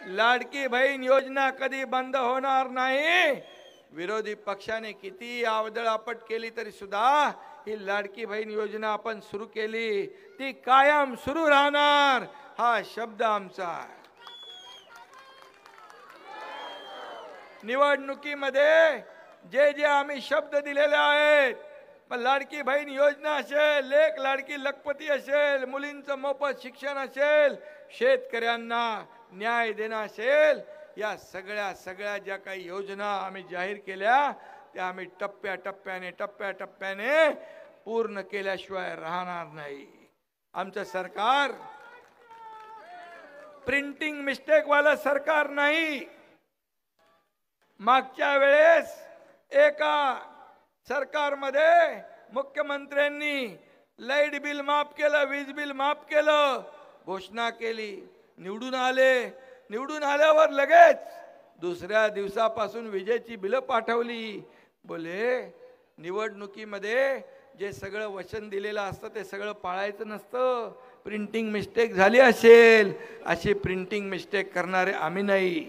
लाडकी बहीण योजना कधी बंद होणार नाही। विरोधी पक्षाने किती आवदळापट केली तरी सुद्धा ही लाडकी बहीण योजना आपण सुरू केली, ती कायम सुरू राहणार, हा शब्द आमचा आहे। निवडणुकीमध्ये जे जे आम्ही शब्द दिलेले आहेत, मग लाडकी बहीण योजना असेल, लेक लाडकी लखपती असेल, मुलींचं मोफत शिक्षण असेल, शेतकऱ्यांना न्याय देणं असेल, या सगळ्या ज्या काही योजना आम्ही जाहीर केल्या त्या आम्ही टप्प्याटप्प्याने पूर्ण केल्याशिवाय राहणार नाही। आमचं सरकार प्रिंटिंग मिस्टेक वाला सरकार नाही। मागच्या वेळेस एका सरकारमध्ये मुख्यमंत्र्यांनी लाईट बिल माफ केलं, वीज बिल माफ केलं, घोषणा केली, निवडून आल्यावर लगेच दुसऱ्या दिवसापासून विजेची बिलं पाठवली। बोले निवडणुकीमध्ये जे सगळं वचन दिलेलं असतं ते सगळं पाळायचं नसतं, प्रिंटिंग मिस्टेक झाली असेल, अशी प्रिंटिंग मिस्टेक करणारे आम्ही नाही,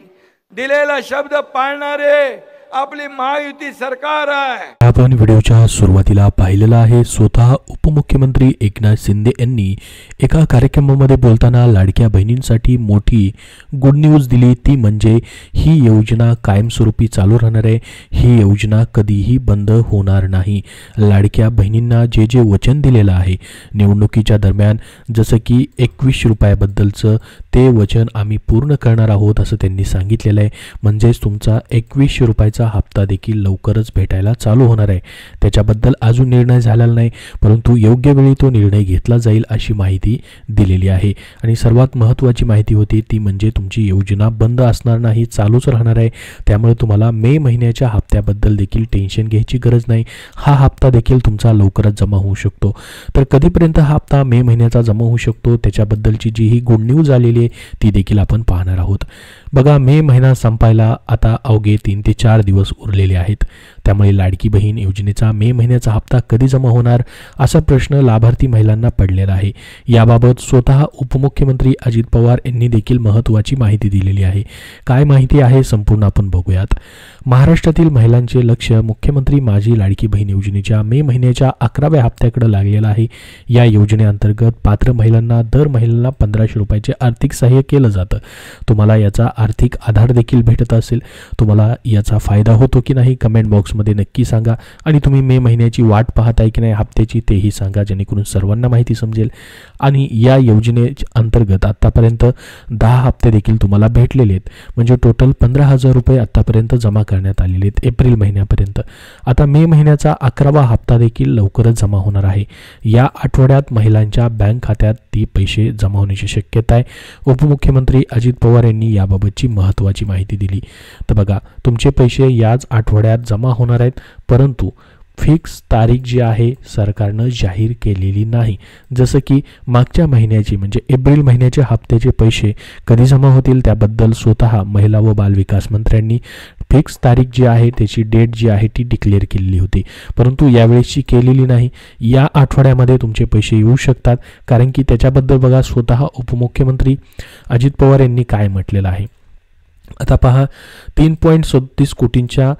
दिलेला शब्द पाळणारे आपली महायुती सरकार आहे। आपण व्हिडिओच्या सुरुवातीला पाहिलेलं आहे, स्वतः उपमुख्यमंत्री एकनाथ शिंदे यांनी एका कार्यक्रमामध्ये बोलताना लाडक्या बहिणींसाठी मोठी गुड न्यूज दिली, ती म्हणजे ही योजना कायमस्वरूपी चालू राहणार आहे, ही योजना कधीही बंद होणार नाही। लाडक्या बहिणींना जे जे वचन दिलेलं आहे निवडणुकीच्या दरम्यान, जसं की 21 रुपयाबद्दलचं ते वचन आम्ही पूर्ण करणार आहोत असं त्यांनी सांगितलेलं आहे। म्हणजेच तुमचा 21 रुपयाचा हप्ता देखील लवकरच भेटायला चालू होणार आहे। त्याच्याबद्दल अजून निर्णय झालेला नाही, परंतु योग्य वेळी तो निर्णय घेतला जाईल अशी माहिती दिलेली आहे। आणि सर्वात महत्त्वाची माहिती होती ती म्हणजे तुमची योजना बंद असणार नाही, चालूच राहणार आहे। त्यामुळे तुम्हाला मे महिन्याच्या हप्त्याबद्दल देखील टेन्शन घ्यायची गरज नाही। हा हप्ता देखील तुमचा लवकरच जमा होऊ शकतो। तर कधीपर्यंत हा हप्ता मे महिन्याचा जमा होऊ शकतो त्याच्याबद्दलची जी ही गुड न्यूज आलेली आहे ती देखील आपण पाहणार आहोत। बघा, मे महिना संपायला आता अवघे 3 ते 4 दिवस उरलेले आहेत। त्यामुळे लाडकी बहीण योजनेचा मे महिन्याचा हप्ता कधी जमा होणार असा प्रश्न लाभार्थी महिलांना पडलेला आहे। याबाबत स्वतः उपमुख्यमंत्री अजित पवार यांनी देखील महत्त्वाची माहिती दिलेली आहे। काय माहिती आहे संपूर्ण आपण बघूयात। महाराष्ट्रातील महिलांचे लक्ष मुख्यमंत्री माझी लाडकी बहीण योजनेच्या मे महिन्याच्या 11व्या हप्त्याकडे लागलेलं आहे। या योजनेअंतर्गत पात्र महिलांना दर महिलांना 1500 रुपयाचे आर्थिक सहाय्य केलं जातं। तुम्हाला याचा आर्थिक आधार देखील भेटत असेल, तुम्हाला याचा फायदा होतो की नाही कमेंट बॉक्समध्ये नक्की सांगा। आणि तुम्ही मे महिन्याची वाट पाहताय की नाही हप्त्याची तेही सांगा, जेणेकरून सर्वांना माहिती समजेल। आणि या योजनेअंतर्गत आतापर्यंत 10 हप्ते देखील तुम्हाला भेटलेले आहेत, म्हणजे टोटल 15,000 रुपये आतापर्यंत जमा करण्यात आलेले आहेत एप्रिल महिन्यापर्यंत। आता मे महिन्याचा 11वा हप्ता देखील लवकरच जमा होणार आहे। या आठवड्यात महिलांच्या बँक खात्यात ती पैसे जमा होण्याची शक्यता आहे। उपमुख्यमंत्री अजित पवार यांनी याबाबतची महत्त्वाची माहिती दिली। तर बघा, तुमचे पैसे याच आठवड्यात जमा होणार आहेत, परंतु फिक्स तारीख जी आहे सरकारनं जाहीर केलेली नाही। जसं की मागच्या महिन्याची म्हणजे एप्रिल महिन्याच्या हप्त्याचे पैसे कधी जमा होतील त्याबद्दल स्वतः महिला व बालविकास मंत्र्यांनी फिक्स तारीख जी आहे त्याची डेट जी आहे ती डिक्लेअर केलेली होती, परंतु यावेळेची केलेली नाही। या आठवड्यामध्ये तुमचे पैसे येऊ शकतात, कारण की त्याच्याबद्दल बघा स्वतः उपमुख्यमंत्री अजित पवार यांनी काय म्हटलेलं आहे। आता पहा, 3.37 कोटींच्या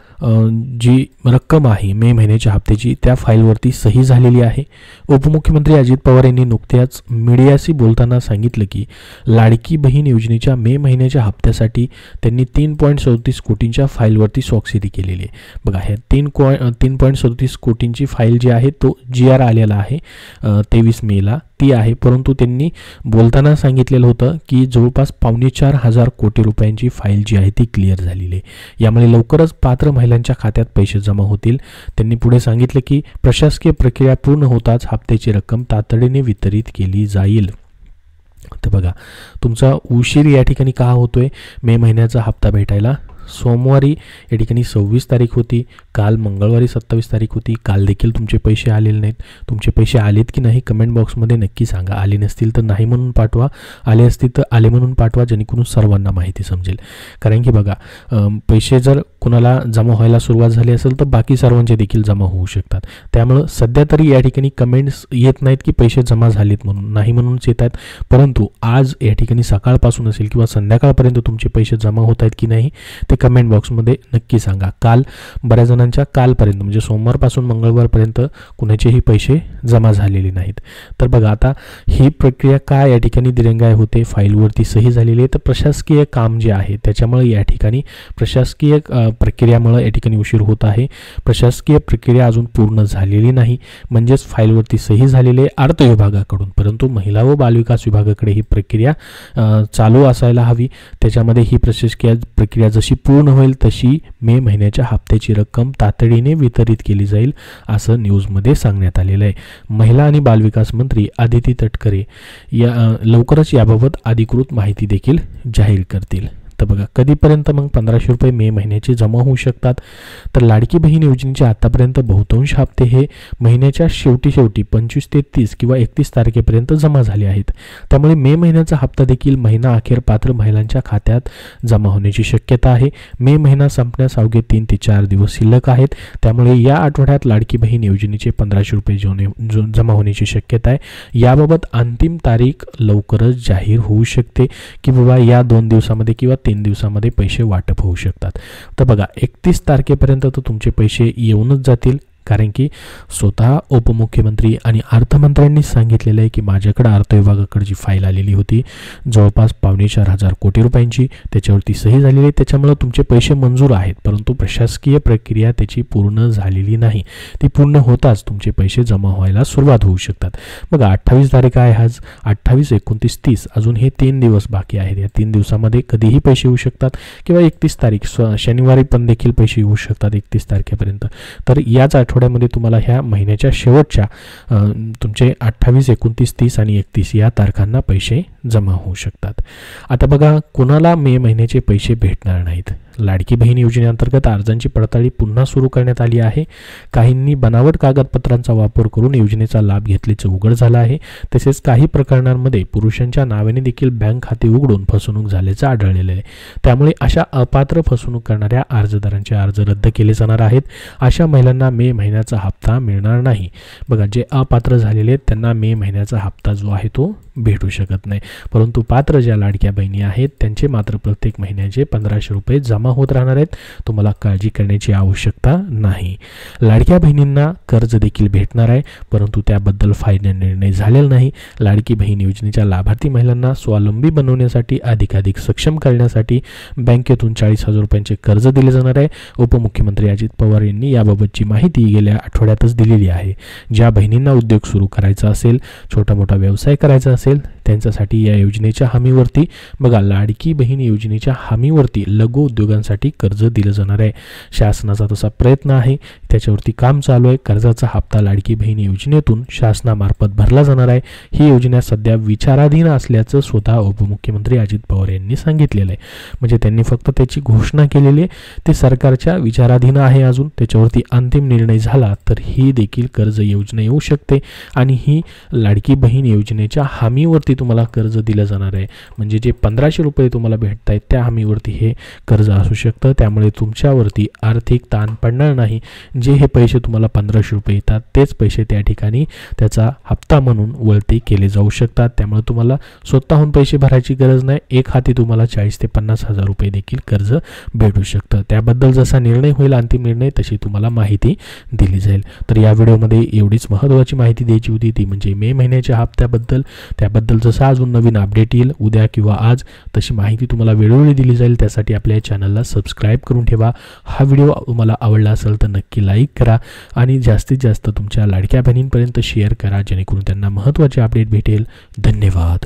जी रक्कम आहे मे महिन्याच्या हप्त्याची त्या फाईलवरती सही झालेली आहे। उपमुख्यमंत्री अजित पवार यांनी नुकत्याच मीडियाशी बोलताना सांगितलं की लाडकी बहीण योजनेच्या मे महिन्याच्या हप्त्यासाठी त्यांनी 3.37 कोटींच्या फाईलवरती स्वाक्षरी केलेली आहे। बघा, हे 3.37 कोटींची फाईल जी आहे तो GR आलेला आहे 23 मेला ती आहे, परंतु त्यांनी बोलताना सांगितलेलं होतं की जवळपास 4.25 कोटी रुपयांची फाईल जी आहे ती क्लिअर झालेली आहे। यामुळे लवकरच पात्र महिलांच्या खात्यात पैसे जमा होतील। त्यांनी पुढे सांगितलं की प्रशासकीय प्रक्रिया पूर्ण होताच हप्त्याची रक्कम तातडीने वितरित केली जाईल। तर बघा, तुमचा उशीर या ठिकाणी का होतोय मे महिन्याचा हप्ता भेटायला? सोमवारी या ठिकाणी 26 तारीख होती, काल मंगळवारी 27 तारीख होती, काल देखील तुमचे पैसे आलेले नाहीत. तुमचे पैसे आलेत की नाही कमेंट बॉक्समध्ये नक्की सांगा. आले नसतील तर नाही म्हणून पाठवा, आले असतील तर आले म्हणून पाठवा, जेणेकरून सर्वांना माहिती समजेल. कारण की बघा, पैसे जर कोणाला जमा व्हायला सुरुवात झाली असेल तर बाकी सर्वांचे देखील जमा होऊ शकतात. त्यामुळं सध्या तरी या ठिकाणी कमेंट्स येत नाहीत की पैसे जमा झालेत म्हणून, नाही म्हणूनच येत आहेत. परंतु आज या ठिकाणी सकाळपासून असेल किंवा संध्याकाळपर्यंत तुमचे पैसे जमा होत आहेत की नाही ते कमेंट बॉक्समध्ये नक्की सांगा. काल बऱ्याच जणांच्या कालपर्यंत म्हणजे सोमवारपासून मंगळवारपर्यंत कुणाचेही पैसे जमा झालेले नाहीत. तर बघा, आता ही प्रक्रिया काय या ठिकाणी दिरंगाई होते. फाईलवरती सही झालेली आहे, तर प्रशासकीय काम जे आहे त्याच्यामुळे या ठिकाणी प्रशासकीय प्रक्रियामुळे या ठिकाणी उशीर होत आहे. प्रशासकीय प्रक्रिया अजून पूर्ण झालेली नाही, म्हणजेच फाईलवरती सही झालेली आहे अर्थ विभागाकडून, परंतु महिला व बालविकास विभागाकडे ही प्रक्रिया चालू असायला हवी. त्याच्यामध्ये ही प्रशासकीय प्रक्रिया जशी पूर्ण होईल तशी मे महिन्याच्या हप्त्याची रक्कम तातडीने वितरित केली जाईल असं न्यूजमध्ये सांगण्यात आलेलं आहे. महिला आणि बालविकास मंत्री आदिती तटकरे लवकरच याबाबत अधिकृत माहिती देखील जाहीर करतील. तर बघा, कधीपर्यंत मग 1500 रुपये मे महिन्याचे जमा होऊ शकतात. तर लाडकी बहीण योजनेचे आतापर्यंत बहुतांश हप्ते हे महिन्याच्या शेवटी 25 ते 30 किंवा 31 तारखेपर्यंत जमा झाले आहेत. त्यामुळे मे महिन्याचा हप्ता देखील महिना अखेर पात्र महिलांच्या खात्यात जमा होण्याची शक्यता आहे. मे महिना संपण्यास अवघे 3 ते 4 दिवस शिल्लक आहेत. त्यामुळे या आठवड्यात लाडकी बहीण योजनेचे 1500 रुपये जमा होण्याची शक्यता आहे. याबाबत अंतिम तारीख लवकरच जाहीर होऊ शकते की बाबा या 2 दिवसामध्ये किंवा 3 दिवसामध्ये पैसे वाटप होऊ शकतात. तर बघा, 31 तारखेपर्यंत तर तुमचे पैसे येऊनच जातील. कारण की स्वतः उपमुख्यमंत्री आणि अर्थमंत्र्यांनी सांगितलेलं आहे की माझ्याकडे अर्थ विभागाकडे जी फाईल आलेली होती जवळपास 4.25 कोटी रुपयांची, त्याच्यावरती सही झालेली आहे. त्याच्यामुळे तुमचे पैसे मंजूर आहेत, परंतु प्रशासकीय प्रक्रिया त्याची पूर्ण झालेली नाही. ती पूर्ण होताच तुमचे पैसे जमा व्हायला सुरुवात होऊ शकतात. बघा, 28 तारीख आहे आज, 28, 29, 30 अजून हे 3 दिवस बाकी आहेत. या 3 दिवसामध्ये कधीही पैसे येऊ शकतात किंवा 31 तारीख शनिवारी पण देखील पैसे येऊ शकतात 31 तारखेपर्यंत. तर याच आठवड्यामध्ये तुम्हाला ह्या महिन्याच्या शेवटच्या तुमचे 28, 29, 30 आणि 31 या तारखांना पैसे जमा होऊ शकतात. आता बघा, कोणाला मे महिन्याचे पैसे भेटणार नाहीत. लाडकी बहीण योजनेअंतर्गत अर्जांची पडताळणी पुन्हा सुरू करण्यात आली आहे. काहींनी बनावट कागदपत्रांचा वापर करून योजनेचा लाभ घेतल्याचे उघड झालं आहे. तसेच काही प्रकरणांमध्ये पुरुषांच्या नावाने देखील बँक खाते उघडून फसवणूक झाल्याचं आढळलेलं आहे. त्यामुळे अशा अपात्र फसवणूक करणाऱ्या अर्जदारांचे अर्ज रद्द केले जाणार आहेत. अशा महिलांना मे महिन्याचा हप्ता मिळणार नाही. बघा, जे अपात्र झालेले आहेत त्यांना मे महिन्याचा हप्ता जो आहे तो भेटू शकत नाही, परंतु पात्र ज्या लाडक्या बहिणी आहेत त्यांचे मात्र प्रत्येक महिन्याचे 1500 रुपये जमा होत राहणार आहेत. तुम्हाला काळजी करण्याची आवश्यकता नाही. लाडक्या बहिणींना कर्ज देखील भेटणार आहे, परंतु त्याबद्दल फायनल निर्णय झालेला नाही. लाडकी बहीण योजनेच्या लाभार्थी महिलांना स्वावलंबी बनवण्यासाठी अधिकाधिक सक्षम करण्यासाठी बँकेतून 40,000 रुपयांचे कर्ज दिले जाणार आहे. उपमुख्यमंत्री अजित पवार यांनी याबाबतची माहिती गेल्या आठवड्यातच दिलेली आहे. ज्या बहिणींना उद्योग सुरू करायचा असेल, छोटा मोठा व्यवसाय करायचा असेल, त्यांच्यासाठी या योजनेच्या हमीवरती बघा, लाडकी बहीण योजनेच्या हमीवरती लघु उद्योगांसाठी कर्ज दिलं जाणार आहे. शासनाचा तसा प्रयत्न आहे, त्याच्यावरती काम चालू आहे. कर्जाचा हप्ता लाडकी बहीण योजनेतून शासनामार्फत भरला जाणार आहे. ही योजना सध्या विचाराधीन असल्याचं स्वतः उपमुख्यमंत्री अजित पवार यांनी सांगितलेलं आहे. म्हणजे त्यांनी फक्त त्याची घोषणा केलेली आहे, ते सरकारच्या विचाराधीन आहे. अजून त्याच्यावरती अंतिम निर्णय झाला तर ही देखील कर्ज योजना येऊ शकते आणि ही लाडकी बहीण योजनेच्या हमीवरती तुम्हाला कर्ज दिलं जाणार आहे. म्हणजे जे 1500 रुपये तुम्हाला भेटत आहेत त्या हमीवरती हे कर्ज असू शकतं. त्यामुळे तुमच्यावरती आर्थिक ताण पडणार नाही. जे हे पैसे तुम्हाला 1500 रुपये येतात तेच पैसे त्या ठिकाणी त्याचा हप्ता म्हणून वळते केले जाऊ शकतात. त्यामुळे तुम्हाला स्वतःहून पैसे भरायची गरज नाही. एक हाती तुम्हाला 40,000 ते 50,000 रुपये देखील कर्ज भेटू शकतं. त्याबद्दल जसा निर्णय होईल, अंतिम निर्णय, तशी तुम्हाला माहिती दिली जाईल. तर या व्हिडिओमध्ये एवढीच महत्त्वाची माहिती द्यायची होती, ती म्हणजे मे महिन्याच्या हप्त्याबद्दल. त्याबद्दल जसा अजून नवीन अपडेट येईल उद्या किंवा आज, तशी माहिती तुम्हाला वेळोवेळी दिली जाईल. त्यासाठी आपल्या चॅनलला सबस्क्राईब करून ठेवा. हा व्हिडिओ तुम्हाला आवडला असेल तर नक्की लाईक करा आणि जास्तीत जास्त तुमच्या लाडक्या बहिणींपर्यंत शेअर करा, जेणेकरून त्यांना महत्त्वाचे अपडेट भेटेल. धन्यवाद.